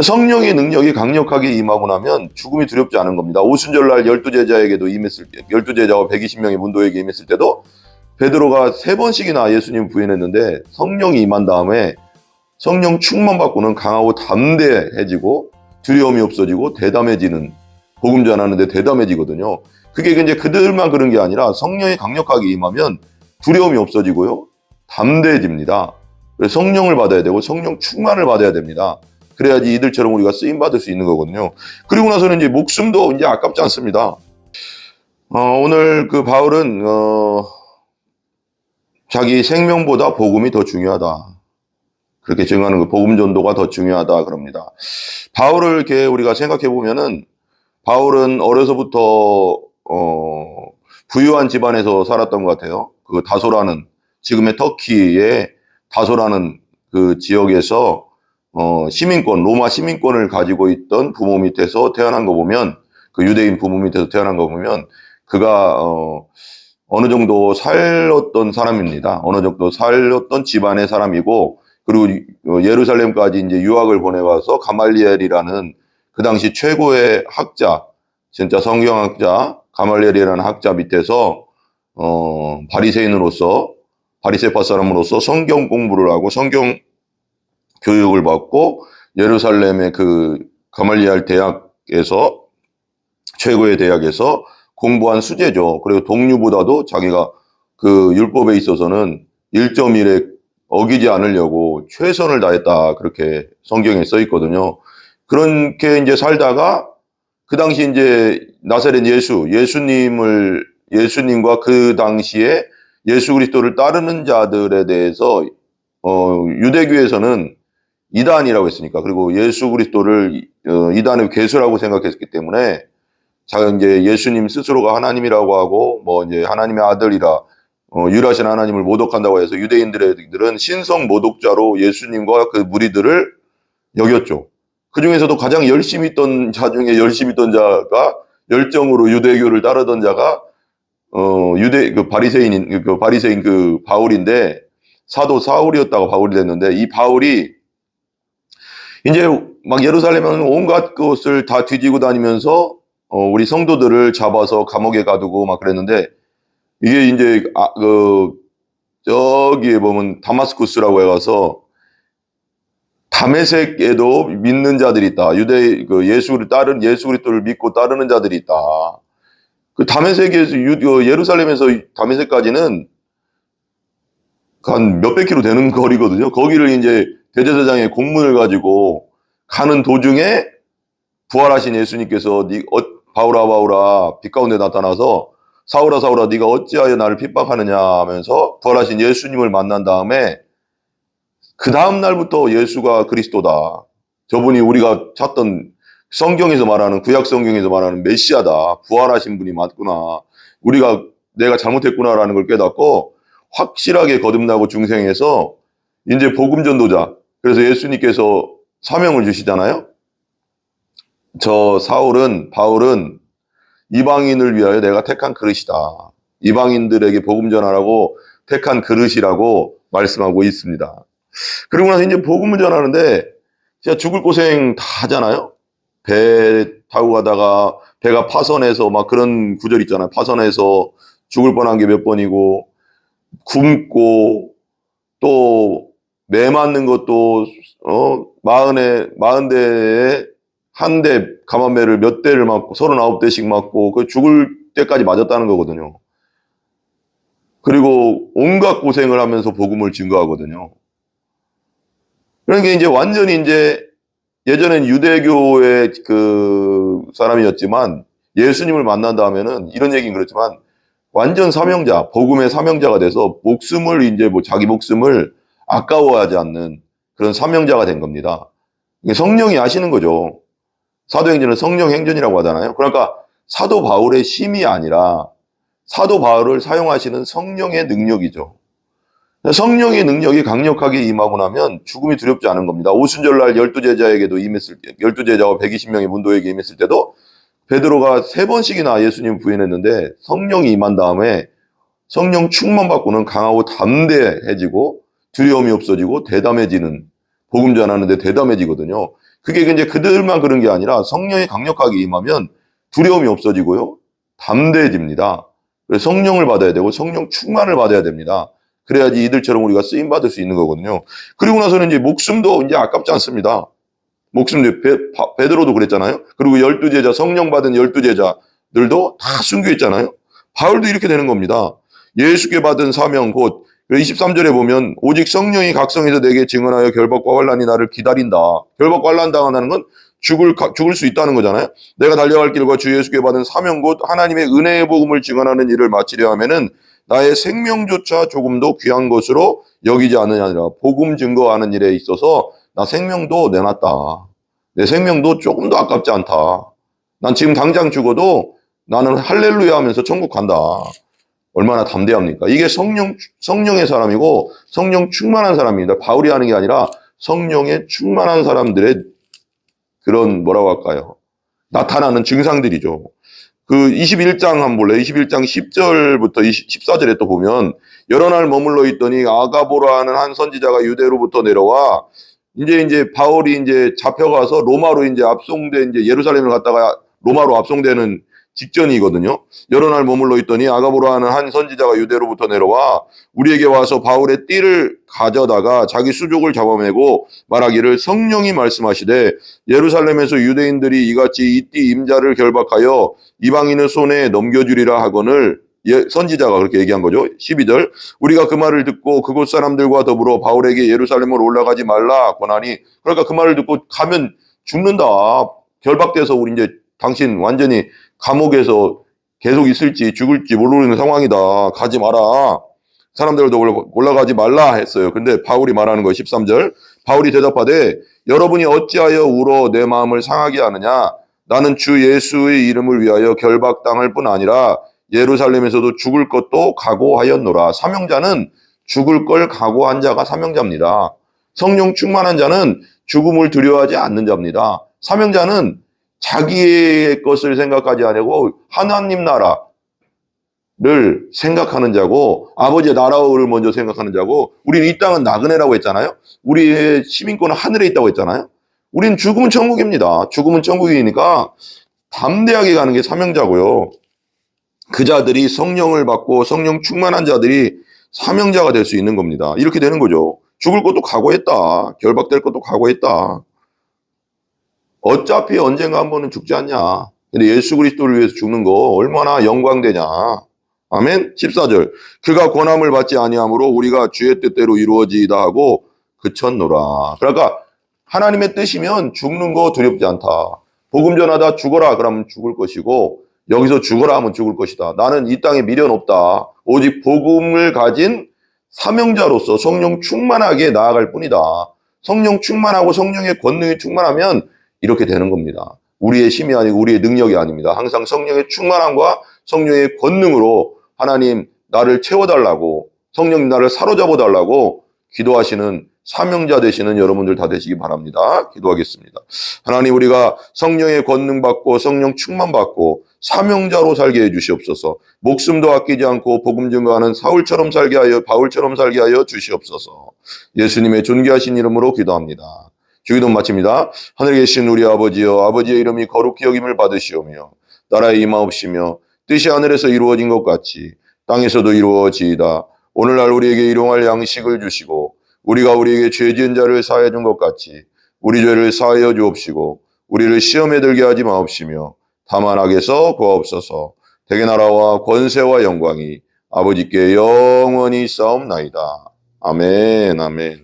성령의 능력이 강력하게 임하고 나면 죽음이 두렵지 않은 겁니다. 오순절날 12제자에게도 임했을 때, 12제자와 120명의 문도에게 임했을 때도 베드로가 3번씩이나 예수님 부인했는데 성령이 임한 다음에 성령 충만 받고는 강하고 담대해지고 두려움이 없어지고 대담해지는, 복음 전하는데 대담해지거든요. 그게 이제 그들만 그런 게 아니라 성령이 강력하게 임하면 두려움이 없어지고요, 담대해집니다. 그래서 성령을 받아야 되고 성령 충만을 받아야 됩니다. 그래야지 이들처럼 우리가 쓰임 받을 수 있는 거거든요. 그리고 나서는 이제 목숨도 이제 아깝지 않습니다. 오늘 그 바울은 자기 생명보다 복음이 더 중요하다, 그렇게 증언하는 거, 복음 전도가 더 중요하다 그럽니다. 바울을 이렇게 우리가 생각해 보면은 바울은 어려서부터 부유한 집안에서 살았던 것 같아요. 그 다소라는, 지금의 터키의 다소라는 그 지역에서 시민권, 로마 시민권을 가지고 있던 부모 밑에서 태어난 거 보면, 그 유대인 부모 밑에서 태어난 거 보면 그가 어느 정도 살았던 사람입니다. 어느 정도 살았던 집안의 사람이고, 그리고 예루살렘까지 이제 유학을 보내와서 가말리엘이라는 그 당시 최고의 학자, 진짜 성경학자 가말리엘이라는 학자 밑에서 바리새파 사람으로서 성경 공부를 하고 성경 교육을 받고 예루살렘의 그 가말리엘 대학에서, 최고의 대학에서 공부한 수재죠. 그리고 동류보다도 자기가 그 율법에 있어서는 1.1에 어기지 않으려고 최선을 다했다, 그렇게 성경에 써 있거든요. 그렇게 이제 살다가 그 당시 이제 나사렛 예수님과 그 당시에 예수 그리스도를 따르는 자들에 대해서 유대교에서는 이단이라고 했으니까, 그리고 예수 그리스도를 이단의 괴수라고 생각했기 때문에 자가 이제 예수님 스스로가 하나님이라고 하고 뭐 이제 하나님의 아들이라 유일하신 하나님을 모독한다고 해서 유대인들은 신성 모독자로 예수님과 그 무리들을 여겼죠. 그 중에서도 가장 열심히 있던 자 중에 열심히 있던 자가, 열정으로 유대교를 따르던 자가 바리새인 그 바울인데, 사도 사울이었다가 바울이 됐는데, 이 바울이 이제 막 예루살렘은 온갖 것을 다 뒤지고 다니면서 우리 성도들을 잡아서 감옥에 가두고 막 그랬는데, 이게 이제 저기에 보면 다마스쿠스라고 해가서 다메섹에도 믿는 자들이 있다. 예수 그리스도를 믿고 따르는 자들이 있다. 그 다메섹에서 예루살렘에서 다메섹까지는 한 몇백 킬로 되는 거리거든요. 거기를 이제 대제사장의 공문을 가지고 가는 도중에 부활하신 예수님께서 바울아 바울아 빛 가운데 나타나서 사울아 사울아 네가 어찌하여 나를 핍박하느냐 하면서 부활하신 예수님을 만난 다음에 그 다음 날부터 예수가 그리스도다, 저분이 우리가 찾던 성경에서 말하는, 구약 성경에서 말하는 메시아다, 부활하신 분이 맞구나, 내가 잘못했구나라는 걸 깨닫고 확실하게 거듭나고 중생해서 이제 복음 전도자, 그래서 예수님께서 사명을 주시잖아요. 바울은 이방인을 위하여 내가 택한 그릇이다, 이방인들에게 복음 전하라고 택한 그릇이라고 말씀하고 있습니다. 그리고 나서 이제 복음을 전하는데 진짜 죽을 고생 다 하잖아요. 배 타고 가다가 배가 파선해서 막 그런 구절 있잖아요. 파선해서 죽을 뻔한 게 몇 번이고, 굶고, 또 매 맞는 것도 40대에 한 대 가만매를 몇 대를 맞고 39대씩 맞고 그 죽을 때까지 맞았다는 거거든요. 그리고 온갖 고생을 하면서 복음을 증거하거든요. 그러니까 이제 완전히 이제 예전엔 유대교의 그 사람이었지만 예수님을 만난 다음에는 이런 얘기는 그렇지만 완전 사명자, 복음의 사명자가 돼서 목숨을 이제 자기 목숨을 아까워하지 않는 그런 사명자가 된 겁니다. 성령이 하시는 거죠. 사도행전은 성령 행전이라고 하잖아요. 그러니까 사도 바울의 힘이 아니라 사도 바울을 사용하시는 성령의 능력이죠. 성령의 능력이 강력하게 임하고 나면 죽음이 두렵지 않은 겁니다. 오순절날 12제자에게도 임했을 때, 12제자와 120명의 문도에게 임했을 때도 베드로가 3번씩이나 예수님 부인했는데 성령이 임한 다음에 성령 충만 받고는 강하고 담대해지고 두려움이 없어지고 대담해지는, 복음 전하는데 대담해지거든요. 그게 이제 그들만 그런 게 아니라 성령이 강력하게 임하면 두려움이 없어지고요. 담대해집니다. 그래서 성령을 받아야 되고 성령 충만을 받아야 됩니다. 그래야지 이들처럼 우리가 쓰임 받을 수 있는 거거든요. 그리고 나서는 이제 목숨도 이제 아깝지 않습니다. 목숨도 베드로도 그랬잖아요. 그리고 12제자, 성령 받은 12제자들도 다 순교했잖아요. 바울도 이렇게 되는 겁니다. 예수께 받은 사명 곧 23절에 보면 오직 성령이 각성해서 내게 증언하여 결박과 환난이 나를 기다린다. 결박과 환난 당한다는 건 죽을 수 있다는 거잖아요. 내가 달려갈 길과 주 예수께 받은 사명 곧 하나님의 은혜의 복음을 증언하는 일을 마치려 하면은 나의 생명조차 조금도 귀한 것으로 여기지 않으냐니라. 복음 증거하는 일에 있어서 나 생명도 내놨다. 내 생명도 조금도 아깝지 않다. 난 지금 당장 죽어도 나는 할렐루야 하면서 천국 간다. 얼마나 담대합니까? 이게 성령의 사람이고 성령 충만한 사람입니다. 바울이 하는 게 아니라 성령에 충만한 사람들의 그런 뭐라고 할까요? 나타나는 증상들이죠. 그 21장 한번 볼래요? 21장 10절부터 14절에 또 보면 여러 날 머물러 있더니 아가보라 하는 한 선지자가 유대로부터 내려와 이제 바울이 이제 잡혀가서 로마로 이제 이제 예루살렘을 갔다가 로마로 압송되는 직전이거든요. 여러 날 머물러 있더니 아가보라 하는 한 선지자가 유대로부터 내려와 우리에게 와서 바울의 띠를 가져다가 자기 수족을 잡아매고 말하기를 성령이 말씀하시되 예루살렘에서 유대인들이 이같이 이 띠 임자를 결박하여 이방인의 손에 넘겨주리라 하거늘 선지자가 그렇게 얘기한 거죠. 12절 우리가 그 말을 듣고 그곳 사람들과 더불어 바울에게 예루살렘으로 올라가지 말라 권하니 그러니까 그 말을 듣고 가면 죽는다. 결박돼서 우리 이제 당신 완전히 감옥에서 계속 있을지 죽을지 모르는 상황이다. 가지 마라. 사람들도 올라가지 말라 했어요. 근데 바울이 말하는 거 13절 바울이 대답하되 여러분이 어찌하여 울어 내 마음을 상하게 하느냐 나는 주 예수의 이름을 위하여 결박당할 뿐 아니라 예루살렘에서도 죽을 것도 각오하였노라. 사명자는 죽을 걸 각오한 자가 사명자입니다. 성령 충만한 자는 죽음을 두려워하지 않는 자입니다. 사명자는 자기의 것을 생각하지 않고 하나님 나라를 생각하는 자고 아버지의 나라를 먼저 생각하는 자고 우리는 이 땅은 나그네라고 했잖아요. 우리의 시민권은 하늘에 있다고 했잖아요. 우리는 죽음은 천국입니다. 죽음은 천국이니까 담대하게 가는 게 사명자고요. 그 자들이 성령을 받고 성령 충만한 자들이 사명자가 될 수 있는 겁니다. 이렇게 되는 거죠. 죽을 것도 각오했다. 결박될 것도 각오했다. 어차피 언젠가 한 번은 죽지 않냐. 근데 예수 그리스도를 위해서 죽는 거 얼마나 영광되냐. 아멘. 14절 그가 권함을 받지 아니하므로 우리가 주의 뜻대로 이루어지이다 하고 그쳤노라. 그러니까 하나님의 뜻이면 죽는 거 두렵지 않다. 복음 전하다 죽어라 그러면 죽을 것이고 여기서 죽어라 하면 죽을 것이다. 나는 이 땅에 미련 없다. 오직 복음을 가진 사명자로서 성령 충만하게 나아갈 뿐이다. 성령 충만하고 성령의 권능이 충만하면 이렇게 되는 겁니다. 우리의 힘이 아니고 우리의 능력이 아닙니다. 항상 성령의 충만함과 성령의 권능으로 하나님 나를 채워달라고 성령님 나를 사로잡아달라고 기도하시는 사명자 되시는 여러분들 다 되시기 바랍니다. 기도하겠습니다. 하나님 우리가 성령의 권능 받고 성령 충만 받고 사명자로 살게 해주시옵소서. 목숨도 아끼지 않고 복음 증거하는 사울처럼 살게 하여 바울처럼 살게 하여 주시옵소서. 예수님의 존귀하신 이름으로 기도합니다. 주기도 마칩니다. 하늘에 계신 우리 아버지여 아버지의 이름이 거룩히 여김을 받으시오며 나라의 임하옵시며 뜻이 하늘에서 이루어진 것 같이 땅에서도 이루어지이다. 오늘날 우리에게 일용할 양식을 주시고 우리가 우리에게 죄 지은 자를 사하여 준 것 같이 우리 죄를 사하여 주옵시고 우리를 시험에 들게 하지 마옵시며 다만 악에서 구하옵소서. 대개 나라와 권세와 영광이 아버지께 영원히 있사옵나이다. 아멘 아멘.